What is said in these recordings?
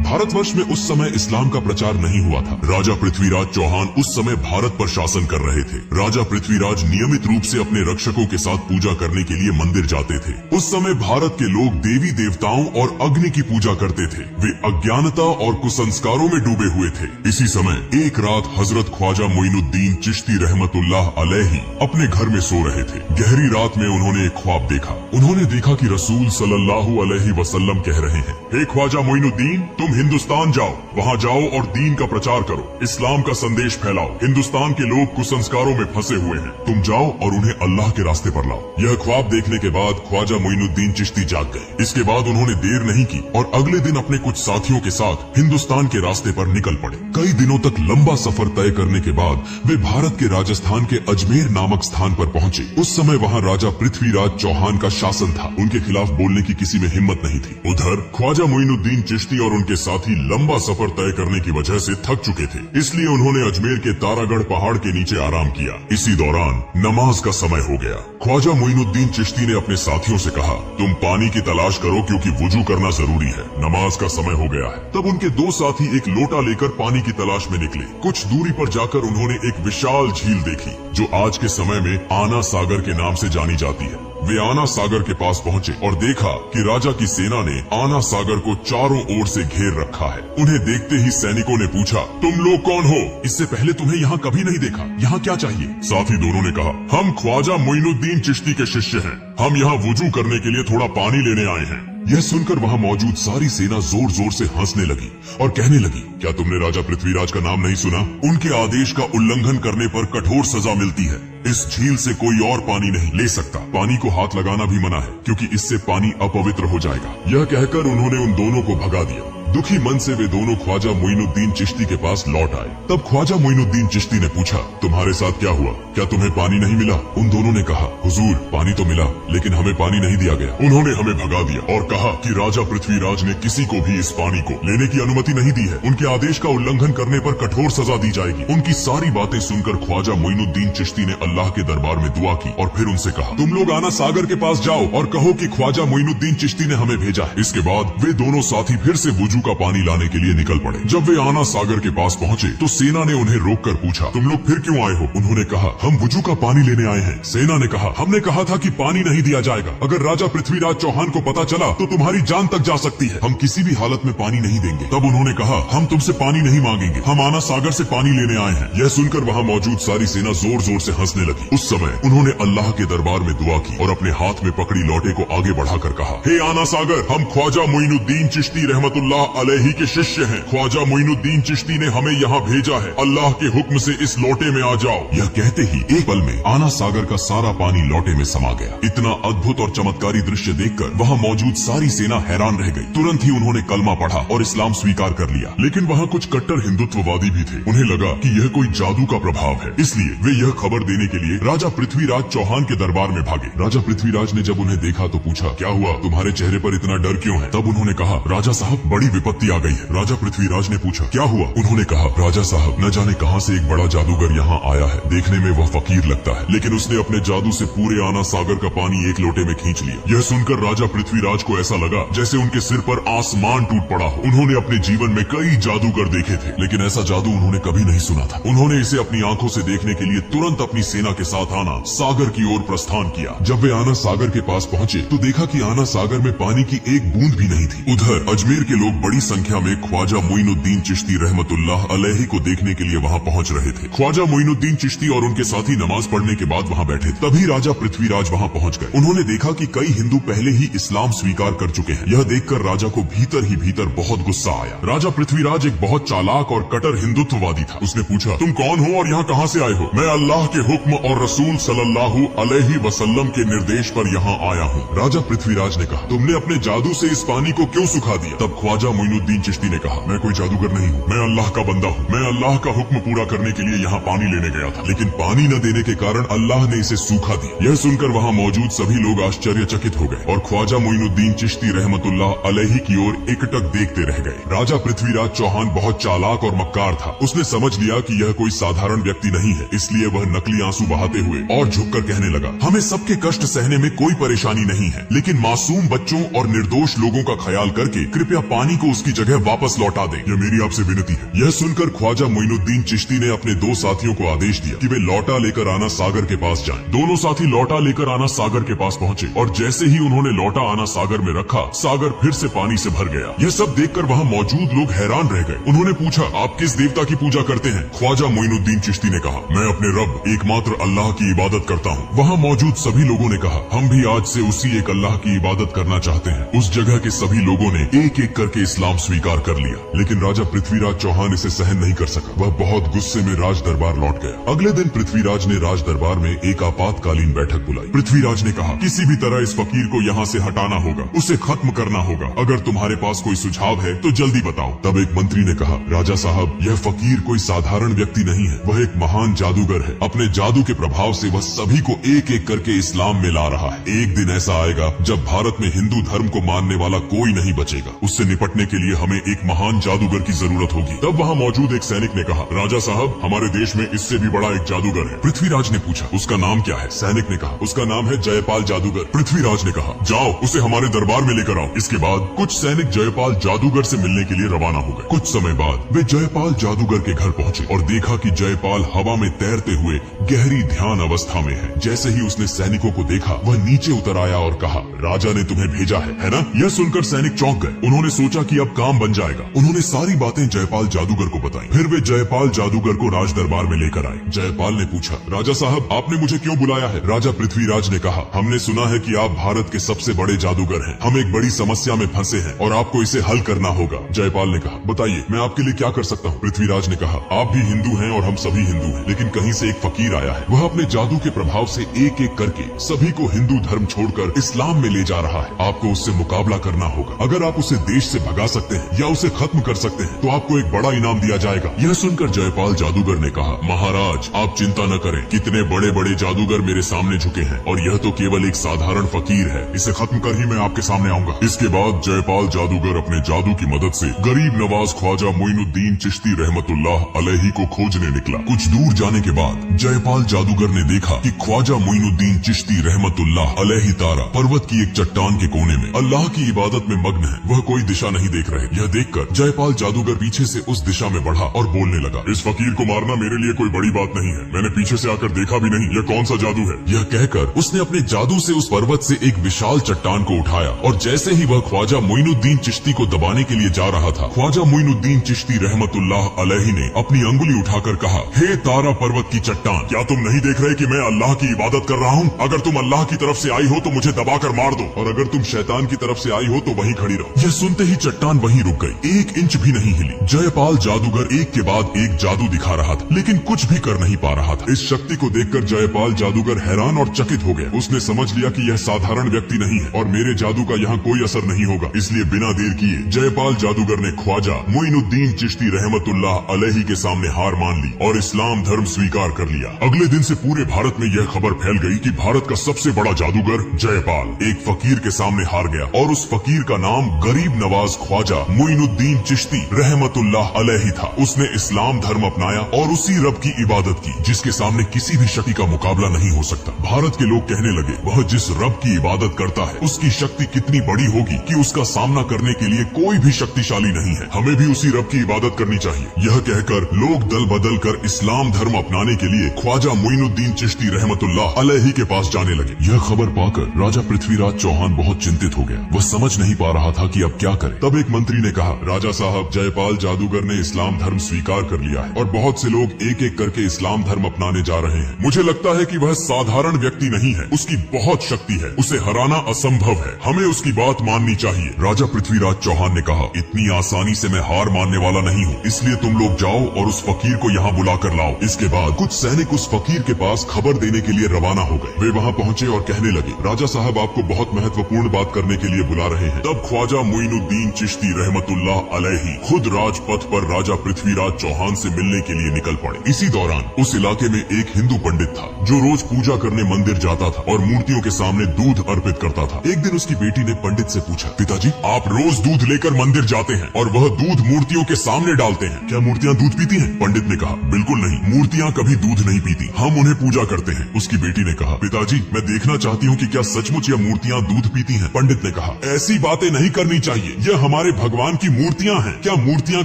भारतवर्ष में उस समय इस्लाम का प्रचार नहीं हुआ था। राजा पृथ्वीराज चौहान उस समय भारत पर शासन कर रहे थे। राजा पृथ्वीराज नियमित रूप से अपने रक्षकों के साथ पूजा करने के लिए मंदिर जाते थे। उस समय भारत के लोग देवी देवताओं और अग्नि की पूजा करते थे। वे अज्ञानता और कुसंस्कारों में डूबे हुए थे। इसी समय एक रात हजरत ख्वाजा मोइनुद्दीन चिश्ती रहमतुल्लाह अलैहि अपने घर में सो रहे थे। गहरी रात में उन्होंने एक ख्वाब देखा। उन्होंने देखा कि रसूल सल्लल्लाहु अलैहि वसल्लम कह रहे हैं, हे ख्वाजा मोइनुद्दीन, तुम हिंदुस्तान जाओ, वहाँ जाओ और दीन का प्रचार करो, इस्लाम का संदेश फैलाओ। हिंदुस्तान के लोग कुसंस्कारों में फंसे हुए हैं, तुम जाओ और उन्हें अल्लाह के रास्ते पर लाओ। यह ख्वाब देखने के बाद ख्वाजा मोइनुद्दीन चिश्ती जाग गए। इसके बाद उन्होंने देर नहीं की और अगले दिन अपने कुछ साथियों के साथ हिंदुस्तान के रास्ते पर निकल पड़े। कई दिनों तक लंबा सफर तय करने के बाद वे भारत के राजस्थान के अजमेर नामक स्थान पर पहुंचे। उस समय वहां राजा पृथ्वीराज चौहान का शासन था। उनके खिलाफ बोलने की किसी में हिम्मत नहीं थी। उधर ख्वाजा मोइनुद्दीन चिश्ती और उनके साथी लंबा सफर तय करने की वजह से थक चुके थे, इसलिए उन्होंने अजमेर के तारागढ़ पहाड़ के नीचे आराम किया। इसी दौरान नमाज का समय हो गया। ख्वाजा मोइनुद्दीन चिश्ती ने अपने साथियों से कहा, तुम पानी की तलाश करो क्योंकि वुजू करना जरूरी है, नमाज का समय हो गया है। तब उनके दो साथी एक लोटा लेकर पानी की तलाश में निकले। कुछ दूरी पर जाकर उन्होंने एक विशाल झील देखी जो आज के समय में आना सागर के नाम से जानी जाती है। वे आना सागर के पास पहुंचे और देखा कि राजा की सेना ने आना सागर को चारों ओर से घेर रखा है। उन्हें देखते ही सैनिकों ने पूछा, तुम लोग कौन हो? इससे पहले तुम्हें यहाँ कभी नहीं देखा, यहाँ क्या चाहिए? साथी दोनों ने कहा, हम ख्वाजा मोइनुद्दीन चिश्ती के शिष्य हैं, हम यहाँ वुजू करने के लिए थोड़ा पानी लेने आए हैं। यह सुनकर वहाँ मौजूद सारी सेना जोर जोर से हंसने लगी और कहने लगी, क्या तुमने राजा पृथ्वीराज का नाम नहीं सुना? उनके आदेश का उल्लंघन करने पर कठोर सजा मिलती है। इस झील से कोई और पानी नहीं ले सकता। पानी को हाथ लगाना भी मना है क्योंकि इससे पानी अपवित्र हो जाएगा। यह कहकर उन्होंने उन दोनों को भगा दिया। दुखी मन से वे दोनों ख्वाजा मोइनुद्दीन चिश्ती के पास लौट आए। तब ख्वाजा मोइनुद्दीन चिश्ती ने पूछा, तुम्हारे साथ क्या हुआ? क्या तुम्हें पानी नहीं मिला? उन दोनों ने कहा, हुजूर, पानी तो मिला लेकिन हमें पानी नहीं दिया गया। उन्होंने हमें भगा दिया और कहा कि राजा पृथ्वीराज ने किसी को भी इस पानी को लेने की अनुमति नहीं दी है। उनके आदेश का उल्लंघन करने पर कठोर सजा दी जाएगी। उनकी सारी बातें सुनकर ख्वाजा मोइनुद्दीन चिश्ती ने अल्लाह के दरबार में दुआ की और फिर उनसे कहा, तुम लोग आना सागर के पास जाओ और कहो कि ख्वाजा मोइनुद्दीन चिश्ती ने हमें भेजा है। इसके बाद वे दोनों साथी फिर से वुजू का पानी लाने के लिए निकल पड़े। जब वे आना सागर के पास पहुंचे तो सेना ने उन्हें रोककर पूछा, तुम लोग फिर क्यों आए हो? उन्होंने कहा, हम वुजू का पानी लेने आए हैं। सेना ने कहा, हमने कहा था कि पानी नहीं दिया जाएगा। अगर राजा पृथ्वीराज चौहान को पता चला तो तुम्हारी जान तक जा सकती है। हम किसी भी हालत में पानी नहीं देंगे। तब उन्होंने कहा, हम तुमसे पानी नहीं मांगेंगे, हम आना सागर से पानी लेने आए हैं। यह सुनकर वहाँ मौजूद सारी सेना जोर जोर से हंसने लगी। उस समय उन्होंने अल्लाह के दरबार में दुआ की और अपने हाथ में पकड़ी लोटे को आगे बढ़ाकर कहा, हे आना सागर, हम ख्वाजा मोइनुद्दीन चिश्ती रहमतुल्लाह अलैहि के शिष्य हैं। ख्वाजा मोइनुद्दीन चिश्ती ने हमें यहाँ भेजा है। अल्लाह के हुक्म से इस लोटे में आ जाओ। यह कहते ही एक पल में आना सागर का सारा पानी लोटे में समा गया। इतना अद्भुत और चमत्कारी दृश्य देखकर वहाँ मौजूद सारी सेना हैरान रह गई। तुरंत ही उन्होंने कलमा पढ़ा और इस्लाम स्वीकार कर लिया। लेकिन वहाँ कुछ कट्टर हिंदुत्ववादी भी थे। उन्हें लगा कि यह कोई जादू का प्रभाव है, इसलिए वे यह खबर देने के लिए राजा पृथ्वीराज चौहान के दरबार में भागे। राजा पृथ्वीराज ने जब उन्हें देखा तो पूछा, क्या हुआ? तुम्हारे चेहरे पर इतना डर क्यों है? तब उन्होंने कहा, राजा साहब, बड़ी विपत्ति आ गई है। राजा पृथ्वीराज ने पूछा, क्या हुआ? उन्होंने कहा, राजा साहब, न जाने कहां से एक बड़ा जादूगर यहाँ आया है। देखने में वह फकीर लगता है लेकिन उसने अपने जादू से पूरे आना सागर का पानी एक लोटे में खींच लिया। यह सुनकर राजा पृथ्वीराज को ऐसा लगा जैसे उनके सिर पर आसमान टूट पड़ा हो। उन्होंने अपने जीवन में कई जादूगर देखे थे लेकिन ऐसा जादू उन्होंने कभी नहीं सुना था। उन्होंने इसे अपनी आंखों से देखने के लिए तुरंत अपनी सेना के साथ आना सागर की ओर प्रस्थान किया। जब वे आना सागर के पास पहुंचे तो देखा कि आना सागर में पानी की एक बूंद भी नहीं थी। उधर अजमेर के लोग बड़ी संख्या में ख्वाजा मोइनुद्दीन चिश्ती रहमतुल्लाह अलैहि को देखने के लिए वहाँ पहुँच रहे थे। ख्वाजा मोइनुद्दीन चिश्ती और उनके साथी नमाज पढ़ने के बाद वहाँ बैठे। तभी राजा पृथ्वीराज वहाँ पहुँच गए। उन्होंने देखा कि कई हिंदू पहले ही इस्लाम स्वीकार कर चुके हैं। यह देखकर राजा को भीतर ही भीतर बहुत गुस्सा आया। राजा पृथ्वीराज एक बहुत चालाक और कट्टर हिंदुत्ववादी था। उसने पूछा, तुम कौन हो और यहाँ कहाँ से आए हो? मैं अल्लाह के हुक्म और रसूल सल्लल्लाहु अलैहि वसल्लम के निर्देश पर यहाँ आया हूँ। राजा पृथ्वीराज ने कहा, तुमने अपने जादू से इस पानी को क्यों सुखा दिया? तब ख्वाजा मोइनुद्दीन चिश्ती ने कहा, मैं कोई जादूगर नहीं हूँ, मैं अल्लाह का बंदा हूँ। मैं अल्लाह का हुक्म पूरा करने के लिए यहाँ पानी लेने गया था लेकिन पानी न देने के कारण अल्लाह ने इसे सूखा दिया। यह सुनकर वहाँ मौजूद सभी लोग आश्चर्यचकित हो गए और ख्वाजा मोइनुद्दीन चिश्ती रहमतुल्लाह अलैहि की ओर एकटक देखते रह गए। राजा पृथ्वीराज चौहान बहुत चालाक और मक्कार था। उसने समझ लिया कि यह कोई साधारण व्यक्ति नहीं है, इसलिए वह नकली आंसू बहाते हुए और झुककर कहने लगा, हमें सबके कष्ट सहने में कोई परेशानी नहीं है लेकिन मासूम बच्चों और निर्दोष लोगों का ख्याल करके कृपया पानी को को उसकी जगह वापस लौटा दें। यह मेरी आपसे विनती है। यह सुनकर ख्वाजा मोइनुद्दीन चिश्ती ने अपने 2 साथियों को आदेश दिया कि वे लौटा लेकर आना सागर के पास जाएं। दोनों साथी लौटा लेकर आना सागर के पास पहुंचे और जैसे ही उन्होंने लौटा आना सागर में रखा, सागर फिर से पानी से भर गया। यह सब देखकर वहाँ मौजूद लोग हैरान रह गए। उन्होंने पूछा, आप किस देवता की पूजा करते हैं? ख्वाजा मोइनुद्दीन चिश्ती ने कहा, मैं अपने रब एकमात्र अल्लाह की इबादत करता हूँ। वहाँ मौजूद सभी लोगों ने कहा, हम भी आज से उसी एक अल्लाह की इबादत करना चाहते हैं। उस जगह के सभी लोगों ने एक एक करके इस्लाम स्वीकार कर लिया, लेकिन राजा पृथ्वीराज चौहान इसे सहन नहीं कर सका। वह बहुत गुस्से में राज दरबार लौट गया। अगले दिन पृथ्वीराज ने राज दरबार में एक आपातकालीन बैठक बुलाई। पृथ्वीराज ने कहा, किसी भी तरह इस फकीर को यहाँ से हटाना होगा, उसे खत्म करना होगा। अगर तुम्हारे पास कोई सुझाव है तो जल्दी बताओ। तब एक मंत्री ने कहा, राजा साहब, यह फकीर कोई साधारण व्यक्ति नहीं है, वह एक महान जादूगर है। अपने जादू के प्रभाव से वह सभी को एक एक करके इस्लाम में ला रहा है। एक दिन ऐसा आएगा जब भारत में हिंदू धर्म को मानने वाला कोई नहीं बचेगा। उससे निपटने के लिए हमें एक महान जादूगर की जरूरत होगी। तब वहाँ मौजूद एक सैनिक ने कहा, राजा साहब, हमारे देश में इससे भी बड़ा एक जादूगर है। पृथ्वीराज ने पूछा, उसका नाम क्या है? सैनिक ने कहा, उसका नाम है जयपाल जादूगर। पृथ्वीराज ने कहा, जाओ उसे हमारे दरबार में लेकर आओ। इसके बाद कुछ सैनिक जयपाल जादूगर से मिलने के लिए रवाना हो गए। कुछ समय बाद वे जयपाल जादूगर के घर पहुंचे और देखा कि जयपाल हवा में तैरते हुए गहरी ध्यान अवस्था में है। जैसे ही उसने सैनिकों को देखा, वह नीचे उतर आया और कहा, राजा ने तुम्हें भेजा है ना? यह सुनकर सैनिक चौंक गए। उन्होंने सोचा कि अब काम बन जाएगा। उन्होंने सारी बातें जयपाल जादूगर को बताई। फिर वे जयपाल जादूगर को राज दरबार में लेकर आए। जयपाल ने पूछा, राजा साहब, आपने मुझे क्यों बुलाया है? राजा पृथ्वीराज ने कहा, हमने सुना है कि आप भारत के सबसे बड़े जादूगर हैं। हम एक बड़ी समस्या में फंसे हैं और आपको इसे हल करना होगा। जयपाल ने कहा, बताइए, मैं आपके लिए क्या कर सकता हूँ? पृथ्वीराज ने कहा, आप भी हिंदू हैं और हम सभी हिंदू हैं, लेकिन कहीं से एक फकीर आया है। वह अपने जादू के प्रभाव से एक एक करके सभी को हिंदू धर्म छोड़कर इस्लाम में ले जा रहा है। आपको उससे मुकाबला करना होगा। अगर आप उसे देश से भगा सकते हैं या उसे खत्म कर सकते हैं तो आपको एक बड़ा इनाम दिया जाएगा। यह सुनकर जयपाल जादूगर ने कहा, महाराज, आप चिंता न करें। कितने बड़े बड़े जादूगर मेरे सामने झुके हैं और यह तो केवल एक साधारण फकीर है। इसे खत्म कर ही मैं आपके सामने आऊंगा। इसके बाद जयपाल जादूगर अपने जादू की मदद से गरीब नवाज ख्वाजा मोइनुद्दीन चिश्ती रहमतुल्लाह अलैहि को खोजने निकला। कुछ दूर जाने के बाद जयपाल जादूगर ने देखा कि ख्वाजा मोइनुद्दीन चिश्ती रहमतुल्लाह अलैहि तारा पर्वत की एक चट्टान के कोने में अल्लाह की इबादत में मग्न है। वह कोई दिशा नहीं देख रहे। यह देखकर जयपाल जादूगर पीछे से उस दिशा में बढ़ा और बोलने लगा, इस फकीर को मारना मेरे लिए कोई बड़ी बात नहीं है। मैंने पीछे से आकर देखा भी नहीं। यह कौन सा जादू है? यह कहकर उसने अपने जादू से उस पर्वत से एक विशाल चट्टान को उठाया और जैसे ही वह ख्वाजा मोइनुद्दीन चिश्ती को दबाने के लिए जा रहा था, ख्वाजा मोइनुद्दीन चिश्ती रहमतुल्लाह अलैहि ने अपनी अंगुली उठाकर कहा, हे तारा पर्वत की चट्टान, क्या तुम नहीं देख रहे कि मैं अल्लाह की इबादत कर रहा हूँ? अगर तुम अल्लाह की तरफ से आई हो तो मुझे दबाकर मार दो, और अगर तुम शैतान की तरफ से आई हो तो वहीं खड़ी रहो। यह सुनते ही चट्टान वहीं रुक गई, 1 इंच भी नहीं हिली। जयपाल जादूगर एक के बाद एक जादू दिखा रहा था, लेकिन कुछ भी कर नहीं पा रहा था। इस शक्ति को देखकर जयपाल जादूगर हैरान और चकित हो गया। उसने समझ लिया कि यह साधारण व्यक्ति नहीं है और मेरे जादू का यहाँ कोई असर नहीं होगा। इसलिए बिना देर किए जयपाल जादूगर ने ख्वाजा मोइनुद्दीन चिश्ती रहमतुल्लाह अलैहि के सामने हार मान ली और इस्लाम धर्म स्वीकार कर लिया। अगले दिन से पूरे भारत में यह खबर फैल गई कि भारत का सबसे बड़ा जादूगर जयपाल एक फकीर के सामने हार गया और उस फकीर का नाम गरीब नवाज ख्वाजा मोइनुद्दीन चिश्ती रहमतुल्लाह अलैहि था। उसने इस्लाम धर्म अपनाया और उसी रब की इबादत की जिसके सामने किसी भी शक्ति का मुकाबला नहीं हो सकता। भारत के लोग कहने लगे, वह जिस रब की इबादत करता है उसकी शक्ति कितनी बड़ी होगी कि उसका सामना करने के लिए कोई भी शक्तिशाली नहीं है। हमें भी उसी रब की इबादत करनी चाहिए। यह कहकर लोग दल बदल कर इस्लाम धर्म अपनाने के लिए ख्वाजा मोइनुद्दीन चिश्ती रहमतुल्लाह अलैहि के पास जाने लगे। यह खबर पाकर राजा पृथ्वीराज चौहान बहुत चिंतित हो गया। वह समझ नहीं पा रहा था कि अब क्या करे। तब एक मंत्री ने कहा, राजा साहब, जयपाल जादूगर ने इस्लाम धर्म स्वीकार कर लिया है और बहुत से लोग एक एक करके इस्लाम धर्म अपनाने जा रहे हैं। मुझे लगता है कि वह साधारण व्यक्ति नहीं है, उसकी बहुत शक्ति है, उसे हराना असंभव है। हमें उसकी बात माननी चाहिए। राजा पृथ्वीराज चौहान ने कहा, इतनी आसानी से मैं हार मानने वाला नहीं हूँ, इसलिए तुम लोग जाओ और उस फकीर को यहाँ बुला कर लाओ। इसके बाद कुछ सैनिक उस फकीर के पास खबर देने के लिए रवाना हो गए। वे वहाँ पहुँचे और कहने लगे, राजा साहब आपको बहुत महत्वपूर्ण बात करने के लिए बुला रहे हैं। तब ख्वाजा मोइनुद्दीन चिश्ती रहमतुल्लाह अलैहि खुद राजपथ पर राजा पृथ्वीराज चौहान से मिलने के लिए निकल पड़े। इसी दौरान उस इलाके में एक हिंदू पंडित था जो रोज पूजा करने मंदिर जाता था और मूर्तियों के सामने दूध अर्पित करता था। एक दिन उसकी बेटी ने पंडित से पूछा, पिताजी, आप रोज दूध लेकर मंदिर जाते हैं और वह दूध मूर्तियों के सामने डालते हैं, क्या मूर्तियाँ दूध पीती हैं? पंडित ने कहा, बिल्कुल नहीं, मूर्तियाँ कभी दूध नहीं पीती, हम उन्हें पूजा करते हैं। उसकी बेटी ने कहा, पिताजी, मैं देखना चाहती हूँ कि क्या सचमुच यह मूर्तियाँ दूध पीती हैं? पंडित ने कहा, ऐसी बातें नहीं करनी चाहिए, यह हमारे भगवान की मूर्तियाँ हैं, क्या मूर्तियाँ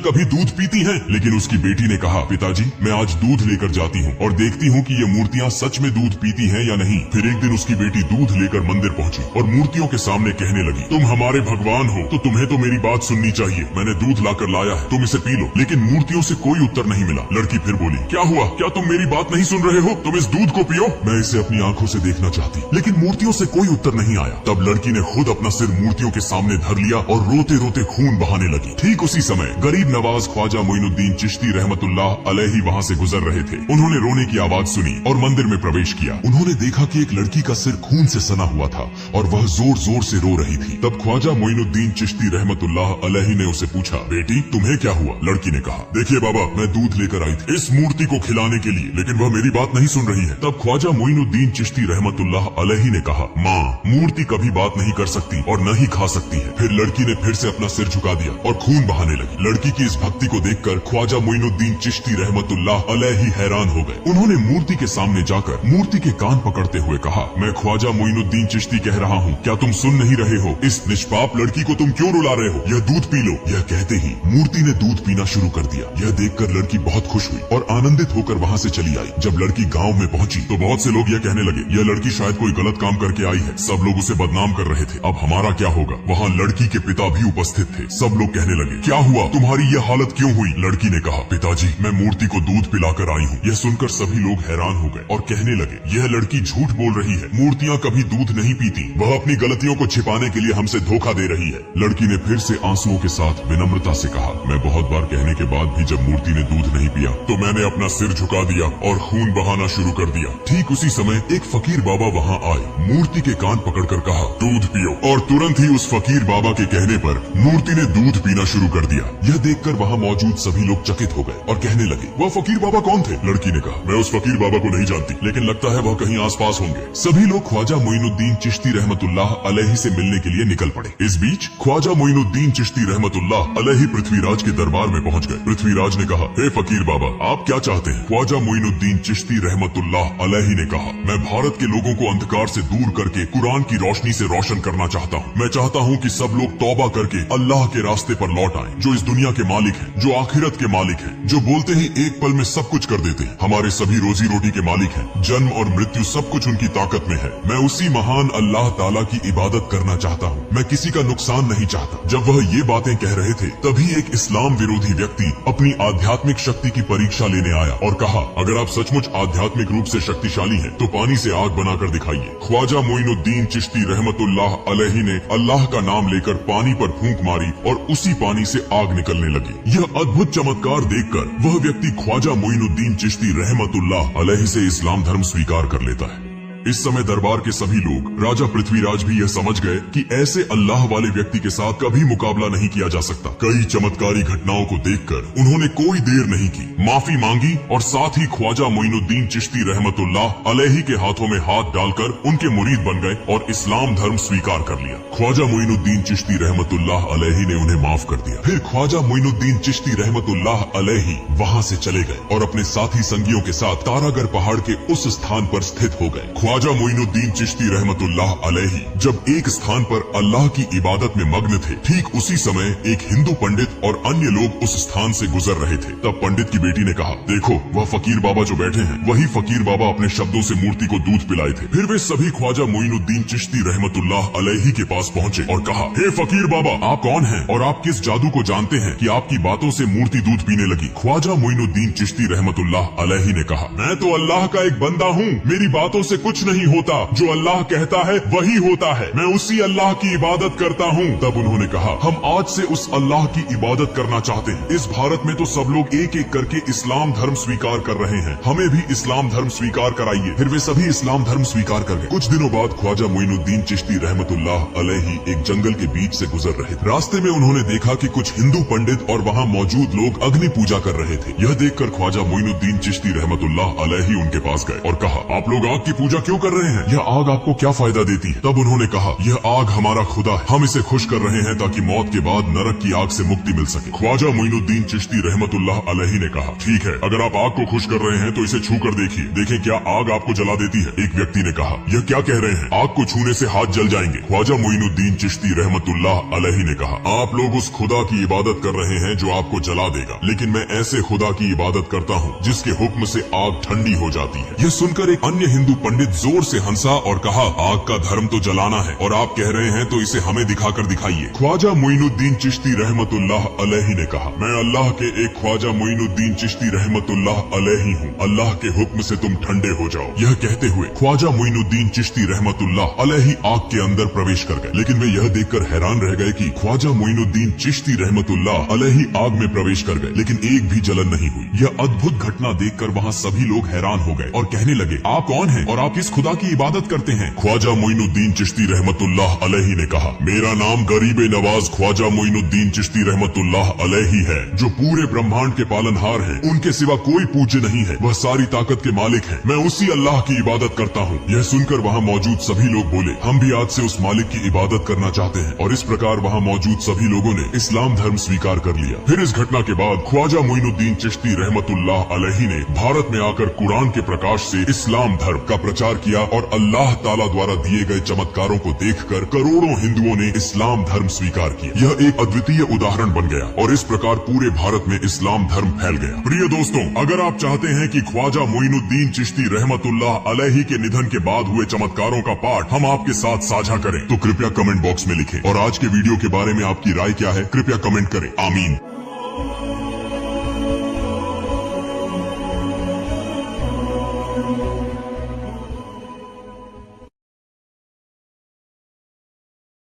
कभी दूध पीती हैं? लेकिन उसकी बेटी ने कहा, पिताजी मैं आज दूध लेकर जाती हूँ और देखती हूँ कि ये मूर्तियाँ सच में दूध पीती हैं या नहीं। फिर एक दिन उसकी बेटी दूध लेकर मंदिर पहुँची और मूर्तियों के सामने कहने लगी, तुम हमारे भगवान हो तो तुम्हें तो मेरी बात सुननी चाहिए। मैंने दूध लाकर लाया है, तुम इसे पी लो। लेकिन मूर्तियों से कोई उत्तर नहीं मिला। लड़की फिर बोली, क्या हुआ? क्या तुम मेरी बात नहीं सुन रहे हो? तुम इस दूध को पियो, मैं इसे अपनी आंखों से देखना चाहती। लेकिन मूर्तियों से कोई उत्तर नहीं आया। तब लड़की ने खुद अपना सिर मूर्तियों के सामने धर लिया और रोते रोते खून बहाने लगी। ठीक उसी समय गरीब नवाज ख्वाजा मोइनुद्दीन चिश्ती रहमतुल्लाह अलैहि वहाँ से गुजर रहे थे। उन्होंने रोने की आवाज सुनी और मंदिर में प्रवेश किया। उन्होंने देखा कि एक लड़की का सिर खून से सना हुआ था और वह जोर जोर से रो रही थी। तब ख्वाजा मोइनुद्दीन चिश्ती रहमतुल्लाह अलैहि ने उसे पूछा, बेटी तुम्हें क्या हुआ? लड़की ने कहा, देखिए बाबा, मैं दूध लेकर आई थी इस मूर्ति को खिलाने के लिए, लेकिन वह मेरी बात नहीं सुन रही है। तब ख्वाजा मोइनुद्दीन चिश्ती रहमतुल्लाह अलैहि ने कहा, माँ, मूर्ति कभी बात नहीं कर सकती और न ही खा सकती है। फिर लड़की ने फिर से अपना सिर झुका दिया और खून बहाने लगी। लड़की की इस भक्ति को देखकर ख्वाजा मोइनुद्दीन चिश्ती रहमतुल्लाह अलैहि हैरान हो गए। उन्होंने मूर्ति के सामने जाकर मूर्ति के कान पकड़ते हुए कहा, मैं ख्वाजा मोइनुद्दीन चिश्ती कह रहा हूँ, क्या तुम सुन नहीं रहे हो? इस निष्पाप लड़की को तुम क्यों रुला रहे हो? यह दूध पी लो। यह कहते ही मूर्ति ने दूध पीना शुरू कर दिया। यह देखकर लड़की बहुत खुश हुई और आनंदित होकर वहाँ से चली आई। जब लड़की गाँव में पहुँची तो बहुत से लोग यह कहने लगे, यह लड़की शायद कोई गलत काम करके आई है। सब लोग उसे बदनाम कर रहे थे। अब हमारा क्या होगा? वहाँ लड़की के पिता भी उपस्थित थे। सब लोग कहने लगे, क्या हुआ? तुम्हारी यह हालत क्यों हुई? लड़की ने कहा, पिताजी मैं मूर्ति को दूध पिलाकर आई हूँ। यह सुनकर सभी लोग हैरान हो गए और कहने लगे, यह लड़की झूठ बोल रही है, मूर्तियाँ कभी दूध नहीं पीती। वह अपनी गलतियों को छिपाने के लिए हमसे धोखा दे रही है। लड़की ने फिर से आंसुओं के साथ विनम्रता से कहा, मैं बहुत बार कहने के बाद भी जब मूर्ति ने दूध नहीं पिया तो मैंने अपना सिर झुका दिया और खून बहाना शुरू कर दिया। ठीक उसी समय एक फकीर बाबा वहाँ आए, मूर्ति के कान पकड़कर कहा, दूध पियो। और तुरंत ही उस फकीर बाबा के कहने पर मूर्ति ने दूध पीना शुरू कर दिया। यह देखकर वहाँ मौजूद सभी लोग चकित हो गए और कहने लगे, वह फकीर बाबा कौन थे? लड़की ने कहा, मैं उस फकीर बाबा को नहीं जानती, लेकिन लगता है वह कहीं आसपास होंगे। सभी लोग ख्वाजा मोइनुद्दीन चिश्ती रहमतुल्लाह अलैहि से मिलने के लिए निकल पड़े। इस बीच ख्वाजा मोइनुद्दीन चिश्ती रहमतुल्लाह अलैहि पृथ्वीराज के दरबार में पहुँच गए। पृथ्वीराज ने कहा, हे फकीर बाबा, आप क्या चाहते हैं? ख्वाजा मोइनुद्दीन चिश्ती रहमतुल्लाह अलैहि ने कहा, मैं भारत के लोगों को अंधकार से दूर करके कुरान की रोशनी से रोशन करना चाहता हूँ। मैं चाहता हूँ कि सब लोग तौबा करके अल्लाह के रास्ते पर लौट आएं, जो इस दुनिया के मालिक हैं, जो आखिरत के मालिक हैं, जो बोलते ही एक पल में सब कुछ कर देते हैं। हमारे सभी रोजी रोटी के मालिक हैं, जन्म और मृत्यु सब कुछ उनकी ताकत में है। मैं उसी महान अल्लाह ताला की इबादत करना चाहता हूँ, मैं किसी का नुकसान नहीं चाहता। जब वह ये बातें कह रहे थे तभी एक इस्लाम विरोधी व्यक्ति अपनी आध्यात्मिक शक्ति की परीक्षा लेने आया और कहा, अगर आप सचमुच आध्यात्मिक रूप से शक्तिशाली हैं तो पानी से आग बनाकर दिखाइए। ख्वाजा मोइनुद्दीन चिश्ती रहमतुल्लाह अलैहि ने अल्लाह का नाम लेकर पानी पर फूंक मारी और उसी पानी से आग निकलने लगी। यह अद्भुत चमत्कार देखकर वह व्यक्ति ख्वाजा मोइनुद्दीन चिश्ती रहमतुल्लाह अलैहि से इस्लाम धर्म स्वीकार कर लेता है। इस समय दरबार के सभी लोग, राजा पृथ्वीराज भी यह समझ गए कि ऐसे अल्लाह वाले व्यक्ति के साथ कभी मुकाबला नहीं किया जा सकता। कई चमत्कारी घटनाओं को देखकर उन्होंने कोई देर नहीं की, माफी मांगी और साथ ही ख्वाजा मोइनुद्दीन चिश्ती रहमतुल्लाह अलैहि के हाथों में हाथ डालकर उनके मुरीद बन गए और इस्लाम धर्म स्वीकार कर लिया। ख्वाजा मोइनुद्दीन चिश्ती रहमतुल्लाह अलैहि ने उन्हें माफ कर दिया। फिर ख्वाजा मोइनुद्दीन चिश्ती रहमतुल्लाह अलैहि वहाँ से चले गए और अपने साथी संगियों के साथ तारागढ़ पहाड़ के उस स्थान पर स्थित हो गए। ख्वाजा मोइनुद्दीन चिश्ती रहमतुल्लाह अलैहि जब एक स्थान पर अल्लाह की इबादत में मग्न थे, ठीक उसी समय एक हिंदू पंडित और अन्य लोग उस स्थान से गुजर रहे थे। तब पंडित की बेटी ने कहा, देखो वह फकीर बाबा जो बैठे हैं, वही फकीर बाबा अपने शब्दों से मूर्ति को दूध पिलाए थे। फिर वे सभी ख्वाजा मोइनुद्दीन चिश्ती रहमतुल्लाह अलैहि के पास पहुँचे और कहा, हे फकीर बाबा, आप कौन हैं और आप किस जादू को जानते हैं कि आपकी बातों से मूर्ति दूध पीने लगी? ख्वाजा मोइनुद्दीन चिश्ती रहमतुल्लाह अलैहि ने कहा, मैं तो अल्लाह का एक बंदा हूँ, मेरी बातों से कुछ नहीं होता, जो अल्लाह कहता है वही होता है, मैं उसी अल्लाह की इबादत करता हूँ। तब उन्होंने कहा, हम आज से उस अल्लाह की इबादत करना चाहते हैं। इस भारत में तो सब लोग एक एक करके इस्लाम धर्म स्वीकार कर रहे हैं, हमें भी इस्लाम धर्म स्वीकार कराइए। फिर वे सभी इस्लाम धर्म स्वीकार कर गए। कुछ दिनों बाद ख्वाजा मोइनुद्दीन चिश्ती रहमतुल्लाह अलैहि एक जंगल के बीच से गुजर रहे थे। रास्ते में उन्होंने देखा कि कुछ हिंदू पंडित और वहाँ मौजूद लोग अग्नि पूजा कर रहे थे। यह देखकर ख्वाजा मोइनुद्दीन चिश्ती रहमतुल्लाह अलैहि उनके पास गए और कहा, आप लोग आग की पूजा क्यों क्यों कर रहे हैं? यह आग आपको क्या फायदा देती है? तब उन्होंने कहा, यह आग हमारा खुदा है, हम इसे खुश कर रहे हैं ताकि मौत के बाद नरक की आग से मुक्ति मिल सके। ख्वाजा मोइनुद्दीन चिश्ती रहमतुल्लाह अलैहि ने कहा, ठीक है, अगर आप आग को खुश कर रहे हैं तो इसे छू कर देखिए, देखें क्या आग आपको जला देती है। एक व्यक्ति ने कहा, यह क्या कह रहे हैं, आग को छूने से हाथ जल जाएंगे। ख्वाजा मोइनुद्दीन चिश्ती रहमतुल्लाह अलैहि ने कहा, आप लोग उस खुदा की इबादत कर रहे हैं जो आपको जला देगा, लेकिन मैं ऐसे खुदा की इबादत करता हूँ जिसके हुक्म से आग ठंडी हो जाती है। यह सुनकर एक अन्य हिंदू पंडित जोर से हंसा और कहा, आग का धर्म तो जलाना है और आप कह रहे हैं तो इसे हमें दिखाकर दिखाइए। ख्वाजा मोइनुद्दीन चिश्ती रहमतुल्लाह अलैहि ने कहा, मैं अल्लाह के एक ख्वाजा मोइनुद्दीन चिश्ती रहमतुल्लाह अलैहि हूँ, अल्लाह के हुक्म से तुम ठंडे हो जाओ। यह कहते हुए ख्वाजा मोइनुद्दीन चिश्ती रहमतुल्लाह अलैहि आग के अंदर प्रवेश कर गए, लेकिन वे यह देखकर हैरान रह गए कि ख्वाजा मोइनुद्दीन चिश्ती रहमतुल्लाह अलैहि आग में प्रवेश कर गए, लेकिन एक भी जलन नहीं हुई। यह अद्भुत घटना देखकर वहाँ सभी लोग हैरान हो गए और कहने लगे, आप कौन हैं और आप किस खुदा की इबादत करते हैं? ख्वाजा मोइनुद्दीन चिश्ती रहमतुल्लाह अलैहि ने कहा, मेरा नाम गरीबे नवाज ख्वाजा मोइनुद्दीन चिश्ती रहमतुल्लाह अलैहि है, जो पूरे ब्रह्मांड के पालनहार हैं, उनके सिवा कोई पूज्य नहीं है, वह सारी ताकत के मालिक हैं, मैं उसी अल्लाह की इबादत करता हूँ। यह सुनकर वहाँ मौजूद सभी लोग बोले, हम भी आज से उस मालिक की इबादत करना चाहते हैं, और इस प्रकार वहाँ मौजूद सभी लोगों ने इस्लाम धर्म स्वीकार कर लिया। फिर इस घटना के बाद ख्वाजा मोइनुद्दीन चिश्ती रहमतुल्लाह अलैहि ने भारत में आकर कुरान के प्रकाश से इस्लाम धर्म का प्रचार किया और अल्लाह ताला द्वारा दिए गए चमत्कारों को देखकर करोड़ों हिंदुओं ने इस्लाम धर्म स्वीकार किया। यह एक अद्वितीय उदाहरण बन गया और इस प्रकार पूरे भारत में इस्लाम धर्म फैल गया। प्रिय दोस्तों, अगर आप चाहते हैं कि ख्वाजा मोइनुद्दीन चिश्ती रहमतुल्लाह अलैहि के निधन के बाद हुए चमत्कारों का पाठ हम आपके साथ साझा करें, तो कृपया कमेंट बॉक्स में लिखें, और आज के वीडियो के बारे में आपकी राय क्या है कृपया कमेंट करें। आमीन।